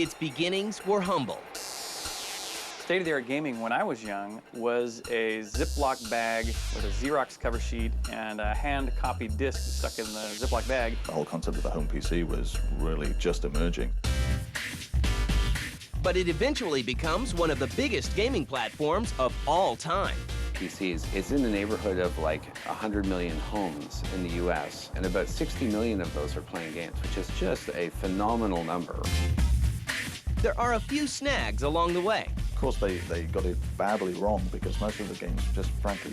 its beginnings were humble. State-of-the-art gaming when I was young was a Ziploc bag with a Xerox cover sheet and a hand-copied disc stuck in the Ziploc bag. The whole concept of the home PC was really just emerging. But it eventually becomes one of the biggest gaming platforms of all time. PCs, it's in the neighborhood of like 100 million homes in the US, and about 60 million of those are playing games, which is just a phenomenal number. There are a few snags along the way. Of course, they got it badly wrong because most of the games were just frankly...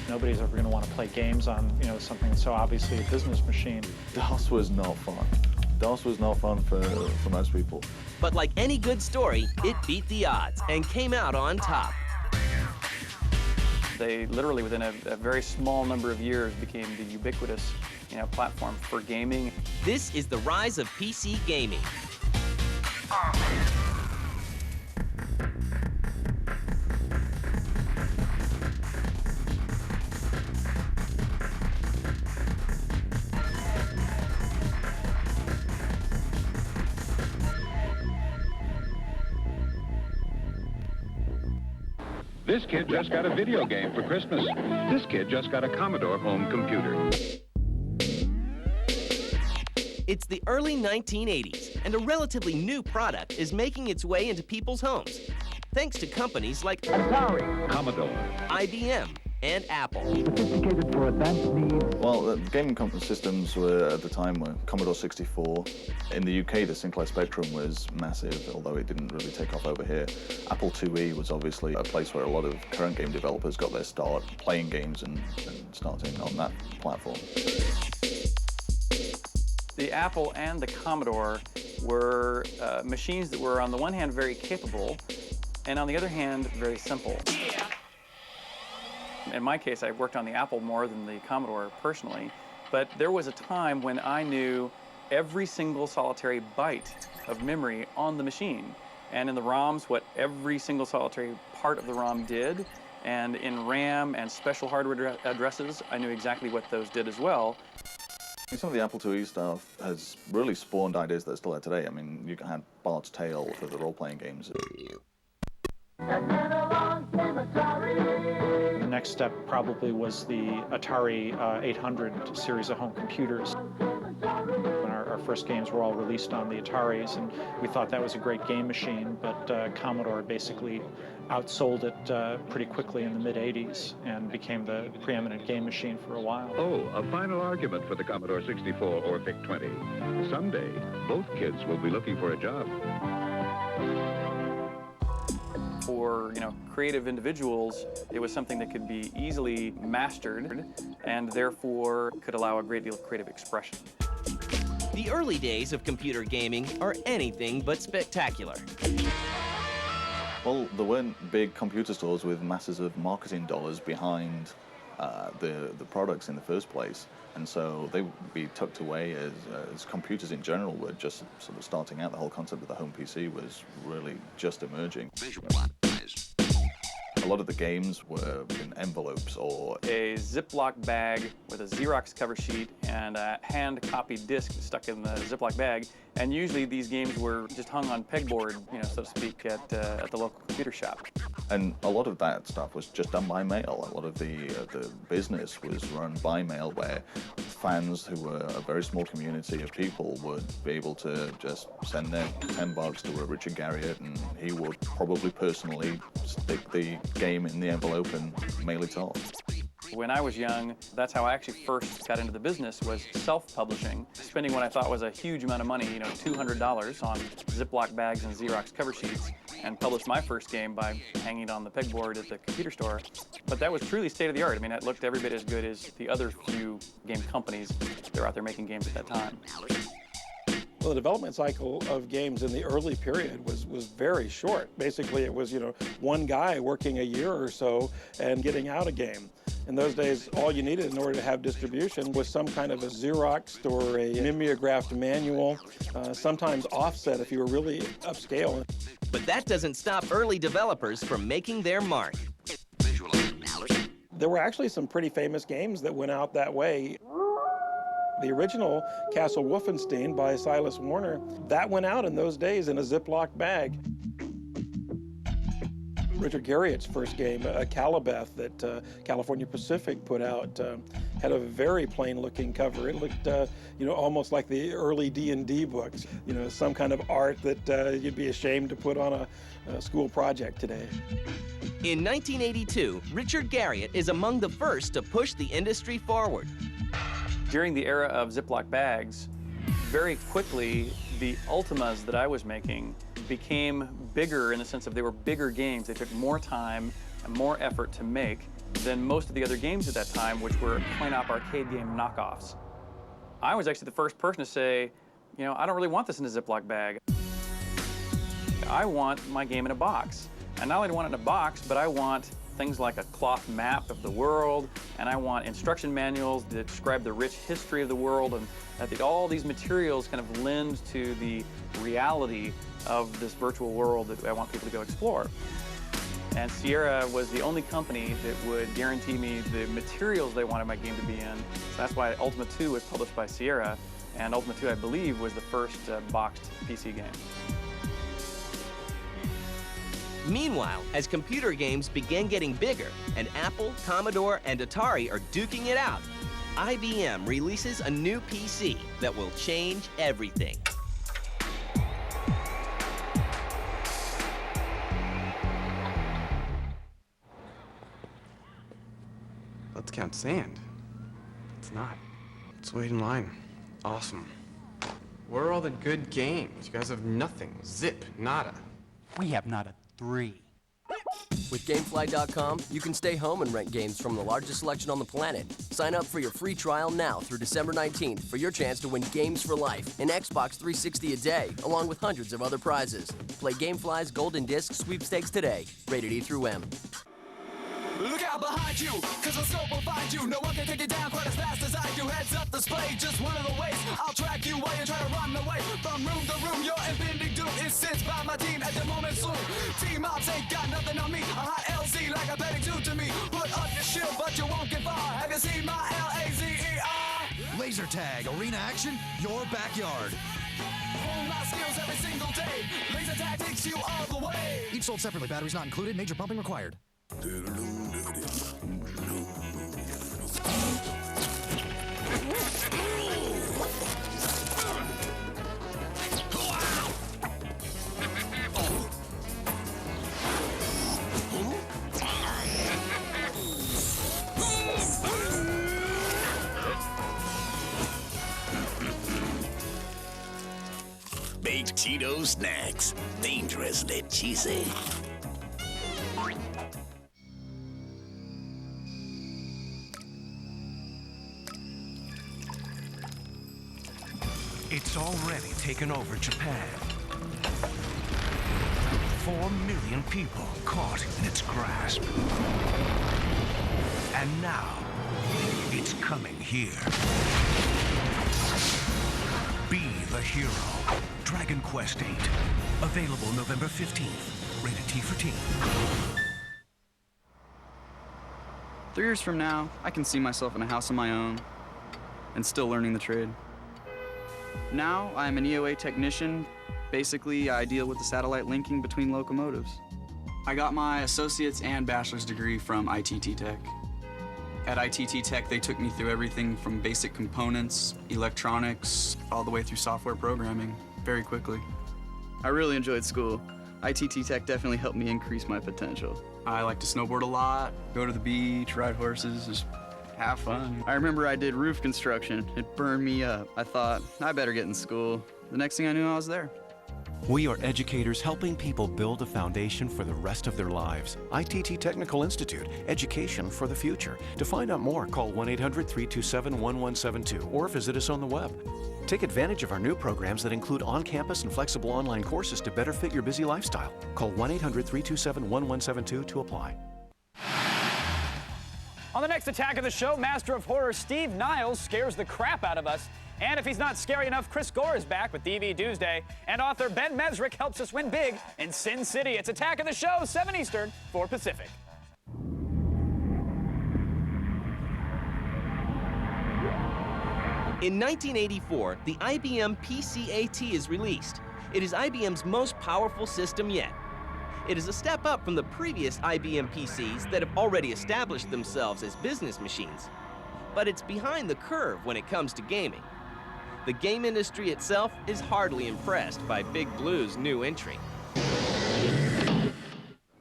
Nobody's ever going to want to play games on, something that's so obviously a business machine. DOS was not fun. DOS was not fun for most people. But like any good story, it beat the odds and came out on top. They literally, within a very small number of years, became the ubiquitous, platform for gaming. This is the rise of PC gaming. This kid just got a video game for Christmas. This kid just got a Commodore home computer. It's the early 1980s, and a relatively new product is making its way into people's homes, thanks to companies like Atari, Commodore, IBM, and Apple. Sophisticated for advanced needs. Well, the gaming systems were, at the time, were Commodore 64. In the UK, the Sinclair Spectrum was massive, although it didn't really take off over here. Apple IIe was obviously a place where a lot of current game developers got their start playing games and starting on that platform. The Apple and the Commodore were machines that were, on the one hand, very capable, and on the other hand, very simple. In my case, I worked on the Apple more than the Commodore personally, but there was a time when I knew every single solitary byte of memory on the machine, and in the ROMs, what every single solitary part of the ROM did, and in RAM and special hardware addresses, I knew exactly what those did as well. Some of the Apple IIe stuff has really spawned ideas that are still there today. I mean, you had Bard's Tale for the role-playing games. The next step probably was the Atari 800 series of home computers. When our first games were all released on the Ataris, and we thought that was a great game machine, but Commodore basically outsold it pretty quickly in the mid-'80s and became the preeminent game machine for a while. Oh, a final argument for the Commodore 64 or VIC-20. Someday, both kids will be looking for a job. For creative individuals, it was something that could be easily mastered and therefore could allow a great deal of creative expression. The early days of computer gaming are anything but spectacular. Well, there weren't big computer stores with masses of marketing dollars behind the products in the first place, and so they would be tucked away as computers in general were just sort of starting out. The whole concept of the home PC was really just emerging. A lot of the games were in envelopes or a Ziploc bag with a Xerox cover sheet and a hand-copied disc stuck in the Ziploc bag. And usually these games were just hung on pegboard, so to speak, at the local computer shop. And a lot of that stuff was just done by mail. A lot of the business was run by mail, where fans, who were a very small community of people, would be able to just send their $10 to a Richard Garriott, and he would probably personally stick the game in the envelope and mail it off. When I was young, that's how I actually first got into the business, was self-publishing, spending what I thought was a huge amount of money, $200 on Ziploc bags and Xerox cover sheets, and published my first game by hanging it on the pegboard at the computer store. But that was truly state-of-the-art. I mean, it looked every bit as good as the other few game companies that were out there making games at that time. Well, the development cycle of games in the early period was very short. Basically, it was, one guy working a year or so and getting out a game. In those days, all you needed in order to have distribution was some kind of a Xeroxed or a mimeographed manual, sometimes offset if you were really upscale. But that doesn't stop early developers from making their mark. There were actually some pretty famous games that went out that way. The original Castle Wolfenstein by Silas Warner, that went out in those days in a Ziploc bag. Richard Garriott's first game, Calibeth, that California Pacific put out, had a very plain-looking cover. It looked, almost like the early D&D books. Some kind of art that you'd be ashamed to put on a school project today. In 1982, Richard Garriott is among the first to push the industry forward. During the era of Ziploc bags, very quickly, the Ultimas that I was making became bigger in the sense of they were bigger games. They took more time and more effort to make than most of the other games at that time, which were coin-op arcade game knockoffs. I was actually the first person to say, I don't really want this in a Ziploc bag. I want my game in a box. And not only do I want it in a box, but I want things like a cloth map of the world, and I want instruction manuals that describe the rich history of the world, and that all these materials kind of lend to the reality of this virtual world that I want people to go explore. And Sierra was the only company that would guarantee me the materials they wanted my game to be in. So that's why Ultima 2 was published by Sierra, and Ultima 2, I believe, was the first boxed PC game. Meanwhile, as computer games began getting bigger and Apple, Commodore, and Atari are duking it out, IBM releases a new PC that will change everything. Let's count sand. It's not. Let's wait in line. Awesome. Where are all the good games? You guys have nothing. Zip. Nada. We have not a 3. With Gamefly.com, you can stay home and rent games from the largest selection on the planet. Sign up for your free trial now through December 19th for your chance to win games for life, an Xbox 360 a day, along with hundreds of other prizes. Play Gamefly's Golden Disc Sweepstakes today. Rated E through M. Look out behind you, cause the scope will find you. No one can take you down quite as fast as I do. Heads up display, just one of the ways I'll track you while you try to run away. From room to room, your impending doom is sensed by my team at the moment soon. Team ops ain't got nothing on me. A hot LZ like a petting two to me. Put up your shield, but you won't get far. Have you seen my LAZER? Laser tag, arena action, your backyard. Hone my skills every single day. Laser tag takes you all the way. Each sold separately, batteries not included, major pumping required. Baked Cheeto snacks, dangerously cheesy. It's already taken over Japan. 4 million people caught in its grasp. And now, it's coming here. Be the hero. Dragon Quest VIII. Available November 15th. Rated T for Teen. 3 years from now, I can see myself in a house of my own and still learning the trade. Now, I'm an EOA technician. Basically, I deal with the satellite linking between locomotives. I got my associate's and bachelor's degree from ITT Tech. At ITT Tech, they took me through everything from basic components, electronics, all the way through software programming very quickly. I really enjoyed school. ITT Tech definitely helped me increase my potential. I like to snowboard a lot, go to the beach, ride horses, just have fun. I remember I did roof construction. It burned me up. I thought, I better get in school. The next thing I knew, I was there. We are educators helping people build a foundation for the rest of their lives. ITT Technical Institute, education for the future. To find out more, call 1-800-327-1172 or visit us on the web. Take advantage of our new programs that include on-campus and flexible online courses to better fit your busy lifestyle. Call 1-800-327-1172 to apply. On the next attack of the show, Master of Horror Steve Niles scares the crap out of us. And if he's not scary enough, Chris Gore is back with DV Doomsday. And author Ben Mesrick helps us win big in Sin City. It's Attack of the Show, 7 Eastern, 4 Pacific. In 1984, the IBM PC-AT is released. It is IBM's most powerful system yet. It is a step up from the previous IBM PCs that have already established themselves as business machines. But it's behind the curve when it comes to gaming. The game industry itself is hardly impressed by Big Blue's new entry.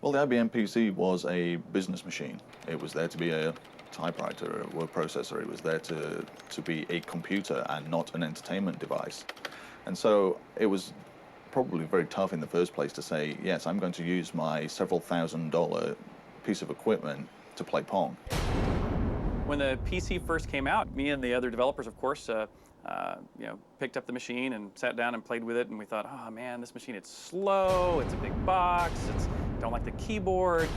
Well, the IBM PC was a business machine. It was there to be a typewriter, a word processor. It was there to be a computer and not an entertainment device. And so it was probably very tough in the first place to say, yes, I'm going to use my several $1,000 piece of equipment to play Pong. When the PC first came out, me and the other developers, of course, picked up the machine and sat down and played with it, and we thought, oh man, this machine, it's slow, it's a big box, don't like the keyboard.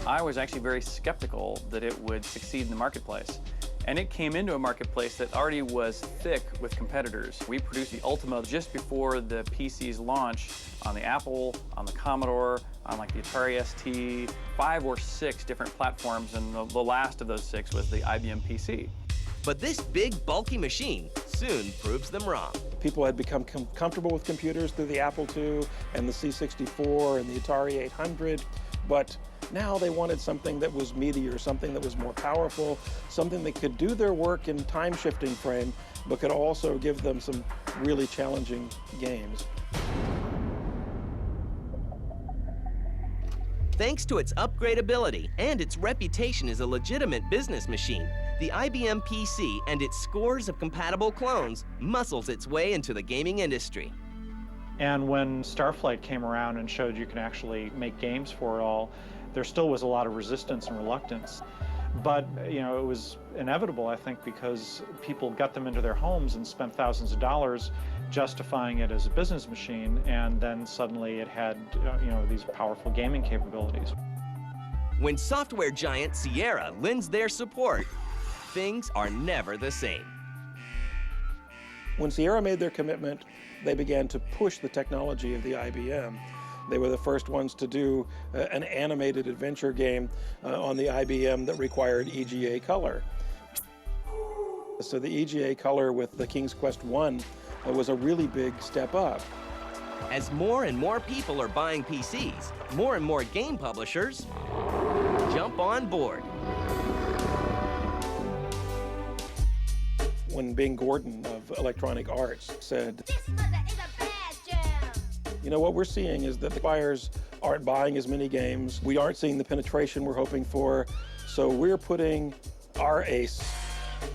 I was actually very skeptical that it would succeed in the marketplace. And it came into a marketplace that already was thick with competitors. We produced the Ultima just before the PC's launch on the Apple, on the Commodore, on like the Atari ST, 5 or 6 different platforms, and the last of those 6 was the IBM PC. But this big, bulky machine soon proves them wrong. People had become comfortable with computers through the Apple II and the C64 and the Atari 800, but now they wanted something that was meatier, something that was more powerful, something that could do their work in time-shifting frame, but could also give them some really challenging games. Thanks to its upgradability and its reputation as a legitimate business machine, the IBM PC and its scores of compatible clones muscles its way into the gaming industry. And when Starflight came around and showed you can actually make games for it all, there still was a lot of resistance and reluctance. But, you know, it was inevitable, I think, because people got them into their homes and spent thousands of dollars justifying it as a business machine, and then suddenly it had, these powerful gaming capabilities. When software giant Sierra lends their support, things are never the same. When Sierra made their commitment, they began to push the technology of the IBM. They were the first ones to do an animated adventure game on the IBM that required EGA color. So the EGA color with the King's Quest I was a really big step up. As more and more people are buying PCs, more and more game publishers jump on board. When Bing Gordon of Electronic Arts said, you know, what we're seeing is that the buyers aren't buying as many games. We aren't seeing the penetration we're hoping for. So we're putting our ace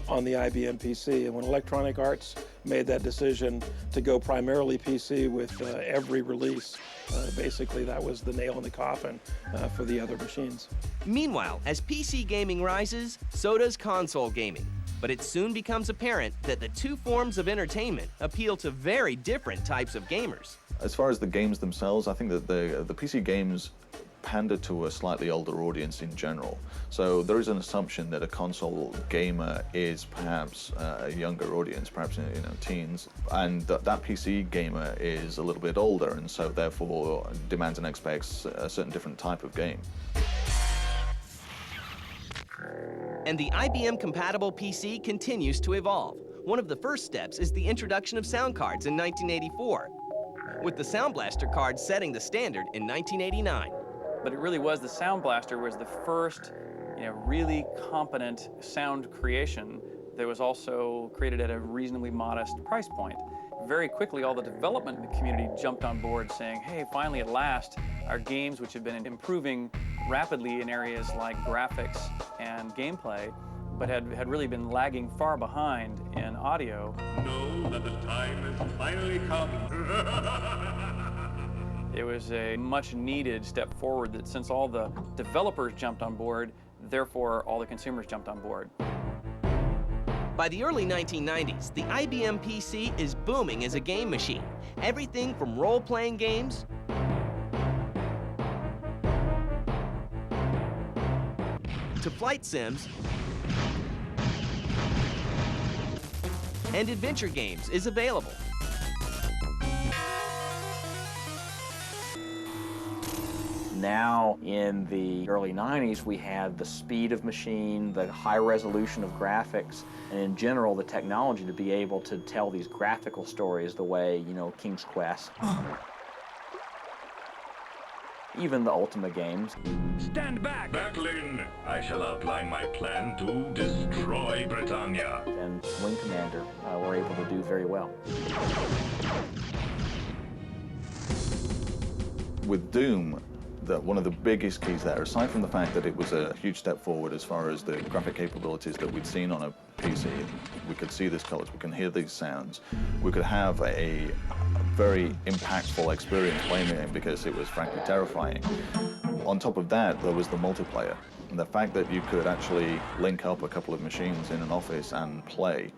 on the IBM PC. And when Electronic Arts made that decision to go primarily PC with every release, basically that was the nail in the coffin for the other machines. Meanwhile, as PC gaming rises, so does console gaming. But it soon becomes apparent that the two forms of entertainment appeal to very different types of gamers. As far as the games themselves, I think that the PC games pander to a slightly older audience in general. So there is an assumption that a console gamer is perhaps a younger audience, perhaps teens, and that PC gamer is a little bit older, and so therefore demands and expects a certain different type of game. And the IBM-compatible PC continues to evolve. One of the first steps is the introduction of sound cards in 1984, with the Sound Blaster card setting the standard in 1989. But it really was, the Sound Blaster was the first, really competent sound creation that was also created at a reasonably modest price point. Very quickly, all the development community jumped on board saying, hey, finally at last, our games, which have been improving rapidly in areas like graphics and gameplay, but had really been lagging far behind in audio. Know that the time has finally come. It was a much needed step forward that since all the developers jumped on board, therefore all the consumers jumped on board. By the early 1990s, the IBM PC is booming as a game machine. Everything from role-playing games to flight sims and adventure games is available. Now, in the early 90s, we had the speed of machine, the high resolution of graphics, and in general, the technology to be able to tell these graphical stories the way, you know, King's Quest. Even the Ultima games. Stand back! Backlin, I shall outline my plan to destroy Britannia. And Wing Commander were able to do very well. With Doom, one of the biggest keys there, aside from the fact that it was a huge step forward as far as the graphic capabilities that we'd seen on a PC, we could see these colors, we can hear these sounds, we could have a very impactful experience playing the game because it was frankly terrifying. On top of that, there was the multiplayer. And the fact that you could actually link up a couple of machines in an office and play.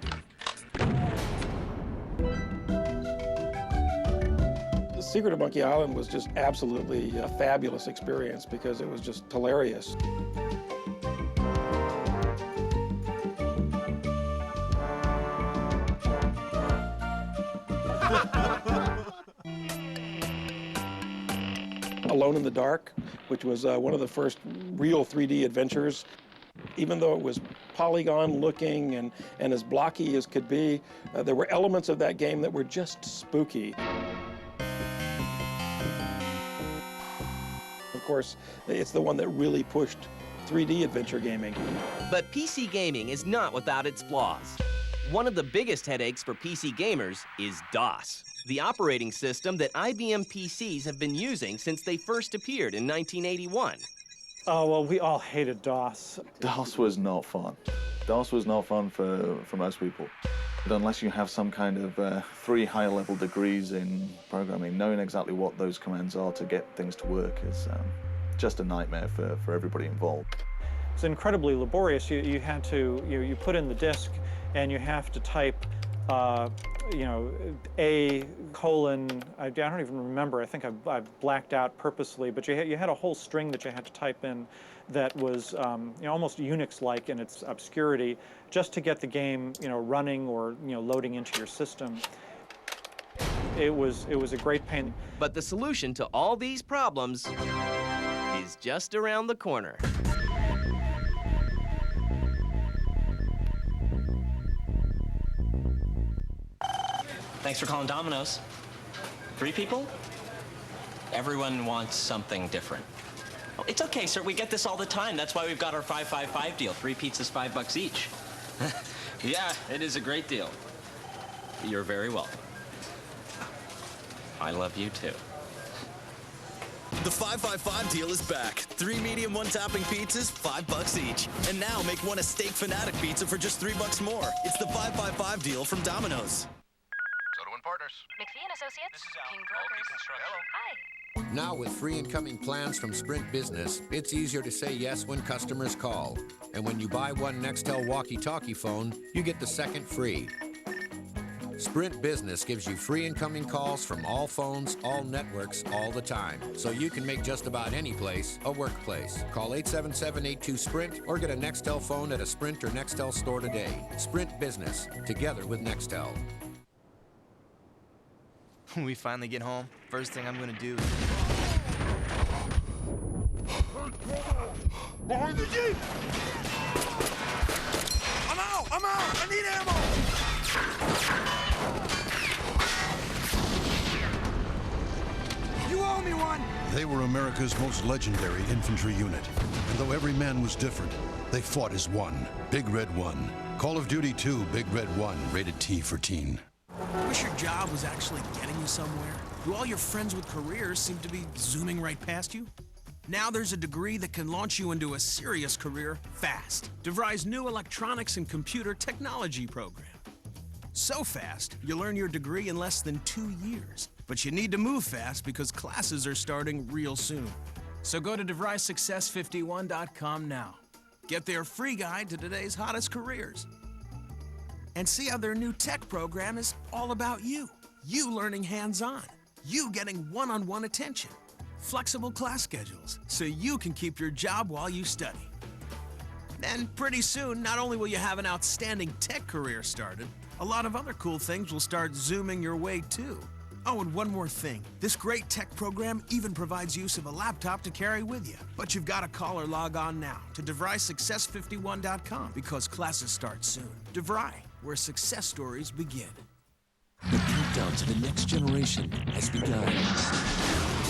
The Secret of Monkey Island was just absolutely a fabulous experience because it was just hilarious. Alone in the Dark, which was one of the first real 3D adventures. Even though it was polygon looking and as blocky as could be, there were elements of that game that were just spooky. Of course, it's the one that really pushed 3D adventure gaming. But PC gaming is not without its flaws. One of the biggest headaches for PC gamers is DOS, the operating system that IBM PCs have been using since they first appeared in 1981. Oh, well, we all hated DOS. DOS was not fun. DOS was not fun for most people. But unless you have some kind of 3 high-level degrees in programming, knowing exactly what those commands are to get things to work is just a nightmare for everybody involved. It's incredibly laborious. You had to, you put in the disk and you have to type, you know, A colon, I don't even remember, I think I've blacked out purposely, but you had a whole string that you had to type in that was you know, almost Unix-like in its obscurity, just to get the game, you know, running or, you know, loading into your system. It was a great pain. But the solution to all these problems is just around the corner. Thanks for calling Domino's. 3 people? Everyone wants something different. Oh, it's okay, sir. We get this all the time. That's why we've got our 5-5-5 deal. 3 pizzas, $5 each. Yeah, it is a great deal. You're very welcome. I love you too. The 5-5-5 deal is back. 3 medium, 1 topping pizzas, $5 each. And now make one a Steak Fanatic pizza for just $3 more. It's the 5-5-5 deal from Domino's. Partners. McPhee and Associates. This is King Brokers. Hi. Now with free incoming plans from Sprint Business, it's easier to say yes when customers call. And when you buy one Nextel walkie-talkie phone, you get the second free. Sprint Business gives you free incoming calls from all phones, all networks, all the time. So you can make just about any place a workplace. Call 877-82-SPRINT or get a Nextel phone at a Sprint or Nextel store today. Sprint Business, together with Nextel. When we finally get home, first thing I'm gonna do. Behind the Jeep! I'm out! I need ammo! You owe me one! They were America's most legendary infantry unit. And though every man was different, they fought as one. Big Red 1. Call of Duty 2, Big Red 1, rated T for teen. Wish your job was actually getting you somewhere? Do all your friends with careers seem to be zooming right past you? Now there's a degree that can launch you into a serious career fast. DeVry's new electronics and computer technology program. So fast, you learn your degree in less than 2 years. But you need to move fast because classes are starting real soon. So go to DeVrySuccess51.com now. Get their free guide to today's hottest careers. And see how their new tech program is all about you. You learning hands-on. You getting one-on-one attention. Flexible class schedules, so you can keep your job while you study. Then pretty soon, not only will you have an outstanding tech career started, a lot of other cool things will start zooming your way too. Oh, and one more thing. This great tech program even provides use of a laptop to carry with you. But you've got to call or log on now to DeVrySuccess51.com because classes start soon. DeVry, where success stories begin. The countdown to the next generation has begun.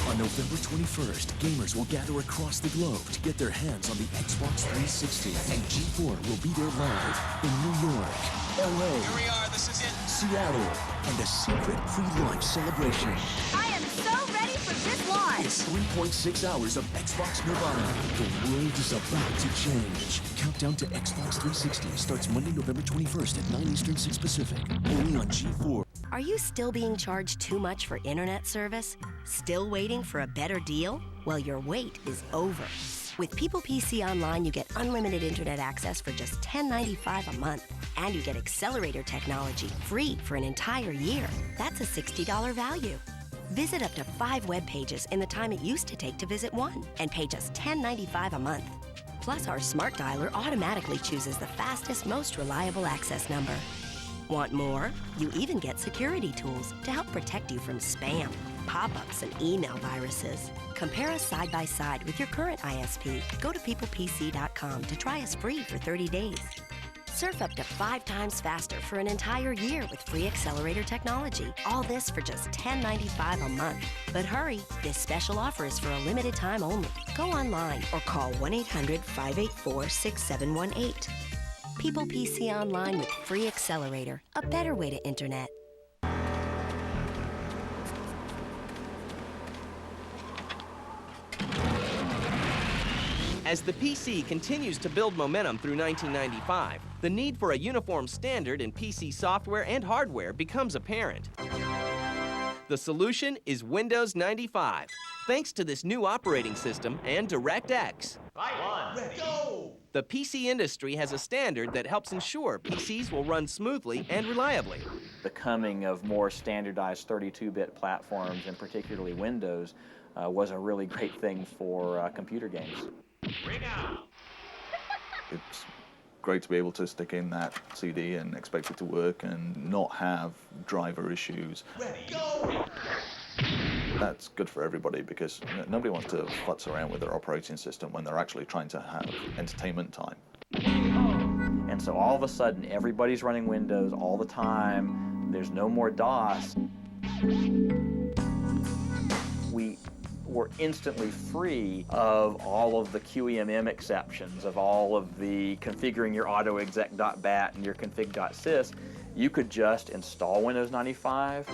On November 21st, gamers will gather across the globe to get their hands on the Xbox 360, and G4 will be there live in New York, LA, Here we are, this is it. Seattle, and a secret pre-launch celebration. I am so ready for this launch! It's 3.6 hours of Xbox Nirvana. The world is about to change. Countdown to Xbox 360 starts Monday, November 21st at 9 Eastern, 6 Pacific, only on G4. Are you still being charged too much for internet service? Still waiting for a better deal? Well, your wait is over. With People PC Online, you get unlimited internet access for just $10.95 a month. And you get accelerator technology free for an entire year. That's a $60 value. Visit up to 5 web pages in the time it used to take to visit one, and pay just $10.95 a month. Plus, our smart dialer automatically chooses the fastest, most reliable access number. Want more? You even get security tools to help protect you from spam, pop-ups, and email viruses. Compare us side by side with your current ISP. Go to peoplepc.com to try us free for 30 days. Surf up to 5 times faster for an entire year with free accelerator technology. All this for just $10.95 a month. But hurry, this special offer is for a limited time only. Go online or call 1-800-584-6718. People PC Online with free accelerator, a better way to internet. As the PC continues to build momentum through 1995, the need for a uniform standard in PC software and hardware becomes apparent. The solution is Windows 95. Thanks to this new operating system and DirectX, the PC industry has a standard that helps ensure PCs will run smoothly and reliably. The coming of more standardized 32-bit platforms, and particularly Windows, was a really great thing for computer games. It's great to be able to stick in that CD and expect it to work and not have driver issues. That's good for everybody because nobody wants to futz around with their operating system when they're actually trying to have entertainment time. And so all of a sudden, everybody's running Windows all the time. There's no more DOS. We were instantly free of all of the QEMM exceptions, of all of the configuring your autoexec.bat and your config.sys. You could just install Windows 95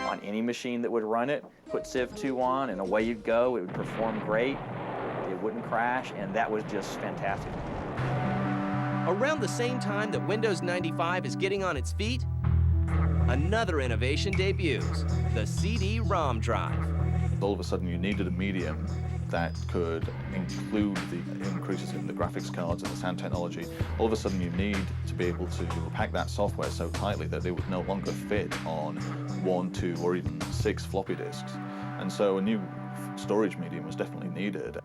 on any machine that would run it, put Civ 2 on, and away you'd go. It would perform great, it wouldn't crash, and that was just fantastic. Around the same time that Windows 95 is getting on its feet, another innovation debuts, the CD-ROM drive. All of a sudden you needed a medium that could include the increases in the graphics cards and the sound technology. All of a sudden you need to be able to pack that software so tightly that it would no longer fit on 1, 2, or even 6 floppy disks. And so a new storage medium was definitely needed.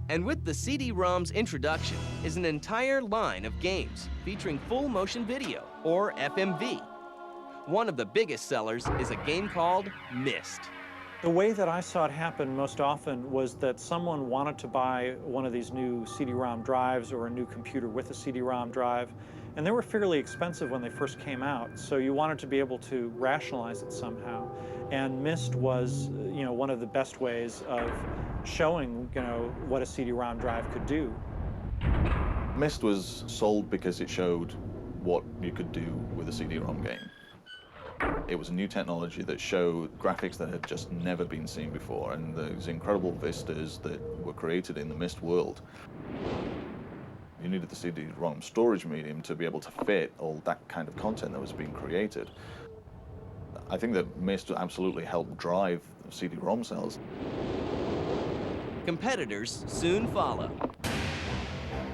And with the CD-ROM's introduction is an entire line of games featuring full motion video, or FMV. One of the biggest sellers is a game called Myst. The way that I saw it happen most often was that someone wanted to buy one of these new CD-ROM drives or a new computer with a CD-ROM drive, and they were fairly expensive when they first came out, so you wanted to be able to rationalize it somehow. And Myst was, one of the best ways of showing, what a CD-ROM drive could do. Myst was sold because it showed what you could do with a CD-ROM game. It was a new technology that showed graphics that had just never been seen before, and those incredible vistas that were created in the Myst world. You needed the CD-ROM storage medium to be able to fit all that kind of content that was being created. I think that Myst absolutely helped drive CD-ROM sales. Competitors soon follow.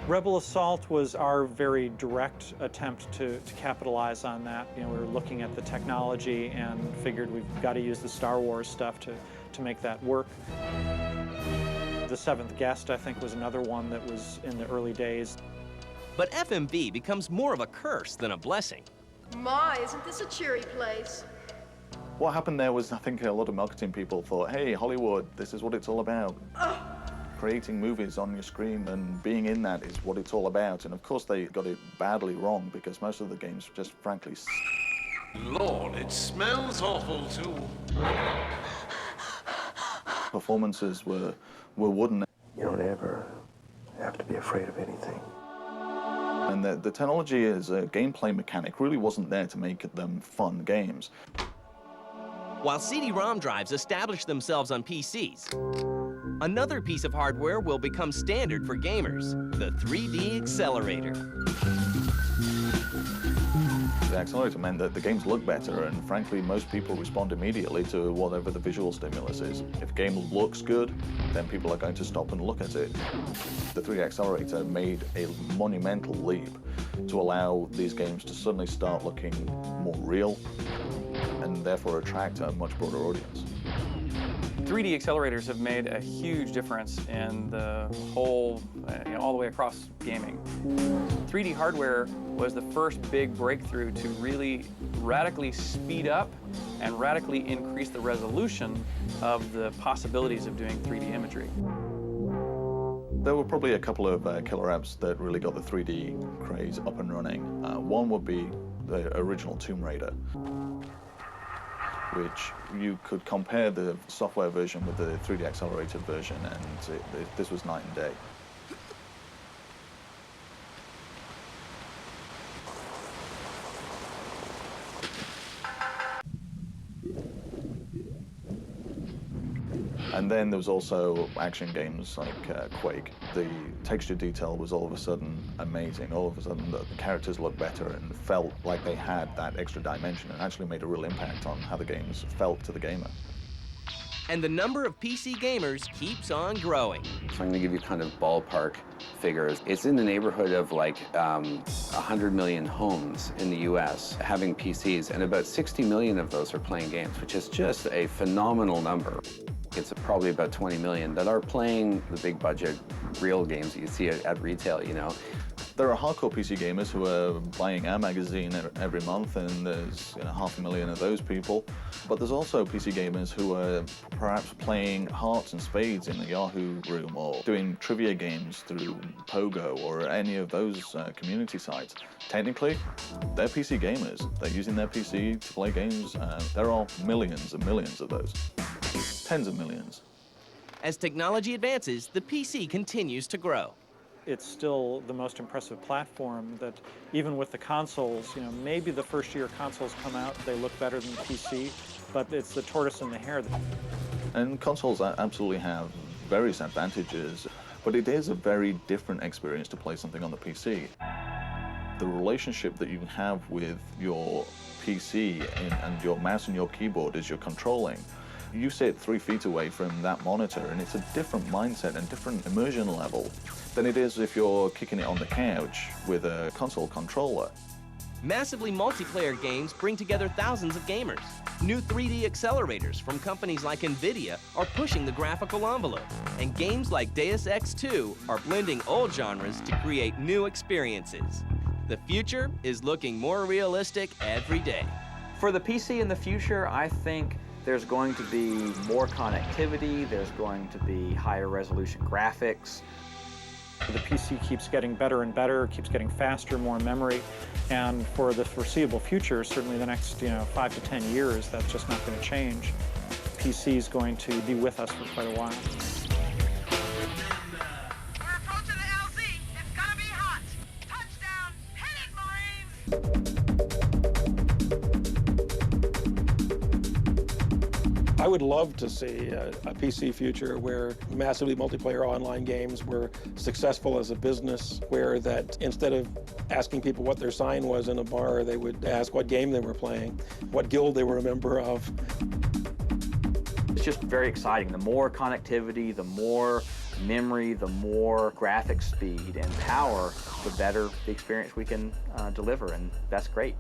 Rebel Assault was our very direct attempt to capitalize on that. We were looking at the technology and figured we've got to use the Star Wars stuff to make that work. The Seventh Guest, I think, was another one that was in the early days. But FMV becomes more of a curse than a blessing. My, isn't this a cheery place? What happened there was, I think a lot of marketing people thought, hey, Hollywood, this is what it's all about. Creating movies on your screen and being in that is what it's all about. And of course they got it badly wrong because most of the games just frankly Lord, it smells awful too. Performances were wooden. You don't ever have to be afraid of anything. And the technology as a gameplay mechanic really wasn't there to make them fun games. While CD-ROM drives established themselves on PCs, another piece of hardware will become standard for gamers, the 3D accelerator. The accelerator meant that the games look better, and frankly, most people respond immediately to whatever the visual stimulus is. If a game looks good, then people are going to stop and look at it. The 3D accelerator made a monumental leap to allow these games to suddenly start looking more real, and therefore attract a much broader audience. 3D accelerators have made a huge difference in the whole, all the way across gaming. 3D hardware was the first big breakthrough to really radically speed up and radically increase the resolution of the possibilities of doing 3D imagery. There were probably a couple of killer apps that really got the 3D craze up and running. One would be the original Tomb Raider, which you could compare the software version with the 3D accelerated version, and this was night and day. And then there was also action games like Quake. The texture detail was all of a sudden amazing. All of a sudden the characters looked better and felt like they had that extra dimension and actually made a real impact on how the games felt to the gamer. And the number of PC gamers keeps on growing. So I'm going to give you kind of ballpark figures. It's in the neighborhood of like 100 million homes in the US having PCs, and about 60 million of those are playing games, which is just a phenomenal number. It's probably about 20 million that are playing the big budget real games that you see at retail, you know. There are hardcore PC gamers who are buying our magazine every month, and there's 500,000 of those people. But there's also PC gamers who are perhaps playing hearts and spades in the Yahoo room, or doing trivia games through Pogo or any of those community sites. Technically, they're PC gamers. They're using their PC to play games. There are millions and millions of those. Tens of millions. As technology advances, the PC continues to grow. It's still the most impressive platform that even with the consoles, maybe the first year consoles come out, they look better than the PC, but it's the tortoise and the hare. And consoles absolutely have various advantages, but it is a very different experience to play something on the PC. The relationship that you have with your PC and your mouse and your keyboard as you're controlling, you sit 3 feet away from that monitor, and it's a different mindset and different immersion level than it is if you're kicking it on the couch with a console controller. Massively multiplayer games bring together thousands of gamers. New 3D accelerators from companies like NVIDIA are pushing the graphical envelope, and games like Deus Ex 2 are blending old genres to create new experiences. The future is looking more realistic every day. For the PC in the future, I think there's going to be more connectivity, there's going to be higher resolution graphics. The PC keeps getting better and better, keeps getting faster, more memory, and for the foreseeable future, certainly the next 5 to 10 years, that's just not going to change. PC is going to be with us for quite a while. We're approaching the LZ. It's gonna be hot. Touchdown. Hit it, Marines. I would love to see a PC future where massively multiplayer online games were successful as a business, where that instead of asking people what their sign was in a bar, they would ask what game they were playing, what guild they were a member of. It's just very exciting. The more connectivity, the more memory, the more graphic speed and power, the better the experience we can deliver, and that's great.